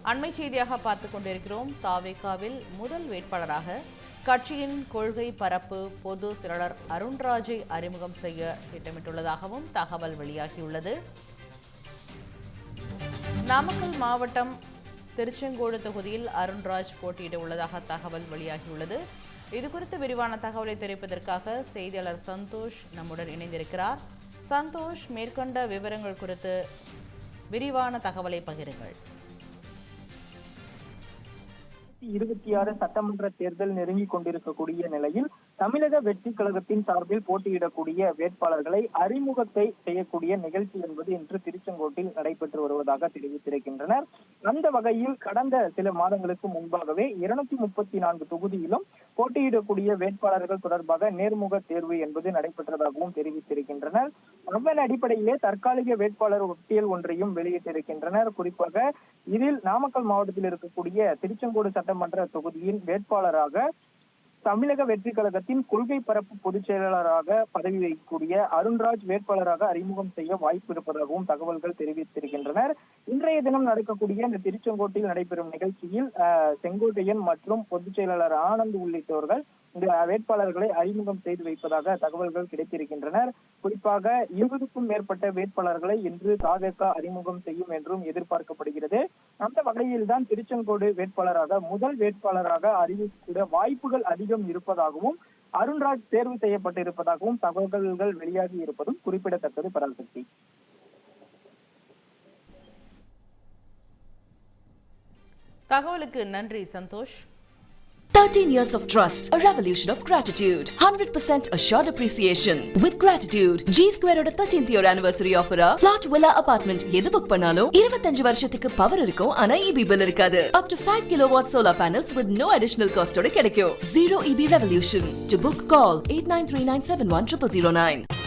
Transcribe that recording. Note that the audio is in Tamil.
அண்மை செய்தியாக பார்த்துக் கொண்டிருக்கிறோம். தாவேகாவில் முதல் வேட்பாளராக கட்சியின் கொள்கை பரப்பு பொது திரளர் அருண்ராஜை அறிமுகம் செய்ய திட்டமிட்டுள்ளதாகவும் தகவல் வெளியாகியுள்ளது. நாமக்கல் மாவட்டம் திருச்செங்கோடு தொகுதியில் அருண்ராஜ் போட்டியிட உள்ளதாக தகவல் வெளியாகியுள்ளது. இதுகுறித்து விரிவான தகவலை தெரிவிப்பதற்காக செய்தியாளர் சந்தோஷ் நம்முடன் இணைந்திருக்கிறார். சந்தோஷ், மேற்கண்ட விவரங்கள் குறித்து விரிவான தகவலை பகிருங்கள். 2026 சட்டமன்ற தேர்தல் நெருங்கிக் கொண்டிருக்கக்கூடிய நிலையில் தமிழக வெற்றி கழகத்தின் சார்பில் போட்டியிடக்கூடிய வேட்பாளர்களை அறிமுகத்தை செய்யக்கூடிய நிகழ்ச்சி என்பது இன்று திருச்செங்கோட்டில் நடைபெற்று வருவதாக தெரிவித்திருக்கின்றனர். அந்த வகையில் கடந்த சில மாதங்களுக்கு முன்பாகவே 234 தொகுதியிலும் போட்டியிடக்கூடிய வேட்பாளர்கள் தொடர்பாக நேர்முக தேர்வு என்பது நடைபெற்றதாகவும் தெரிவித்திருக்கின்றனர். அதன் அடிப்படையிலே தற்காலிக வேட்பாளர் பட்டியல் ஒன்றையும் வெளியிட்டிருக்கின்றனர். குறிப்பாக இதில் நாமக்கல் மாவட்டத்தில் இருக்கக்கூடிய திருச்செங்கோடு சட்டமன்ற தொகுதியின் வேட்பாளராக தமிழக வெற்றி கழகத்தின் கொள்கை பரப்பு பொதுச் செயலாளராக பதவி வகிக்கக்கூடிய அருண்ராஜ் வேட்பாளராக அறிமுகம் செய்ய வாய்ப்பு இருப்பதாகவும் தகவல்கள் தெரிவித்திருக்கின்றனர். இன்றைய தினம் நடக்கக்கூடிய இந்த திருச்செங்கோட்டில் நடைபெறும் நிகழ்ச்சியில் செங்கோட்டையன் மற்றும் பொதுச் செயலாளர் ஆனந்த் உள்ளிட்டவர்கள் இந்த வேட்பாளர்களை அறிமுகம் செய்து வைப்பதாக தகவல்கள் கிடைத்திருக்கின்றனர். குறிப்பாக 20க்கும் மேற்பட்ட வேட்பாளர்களை இன்று தாவேகா அறிமுகம் செய்யும் என்றும் எதிர்பார்க்கப்படுகிறது. அந்த வகையில் தான் திருச்செங்கோடு வேட்பாளராக முதல் வேட்பாளராக அறிவிக்க வாய்ப்புகள் அதிகம் இருப்பதாகவும் அருண்ராஜ் தேர்வு செய்யப்பட்டிருப்பதாகவும் தகவல்கள் வெளியாகி இருப்பதும் குறிப்பிடத்தக்கது. பராசக்தி, தகவலுக்கு நன்றி Santhosh. 13 years of trust, a revolution of gratitude, 100% assured appreciation. With gratitude, G Square oda 13th year anniversary offer plot villa apartment எது புக் பண்ணாலும் 25 வருஷத்துக்கு பவர் இருக்கும். ஆனா EB bill இருக்காது. Up to 5 kilowatt solar panels with no additional cost ஓட கிடைக்கும். Zero EB revolution. To book, call 8939710009.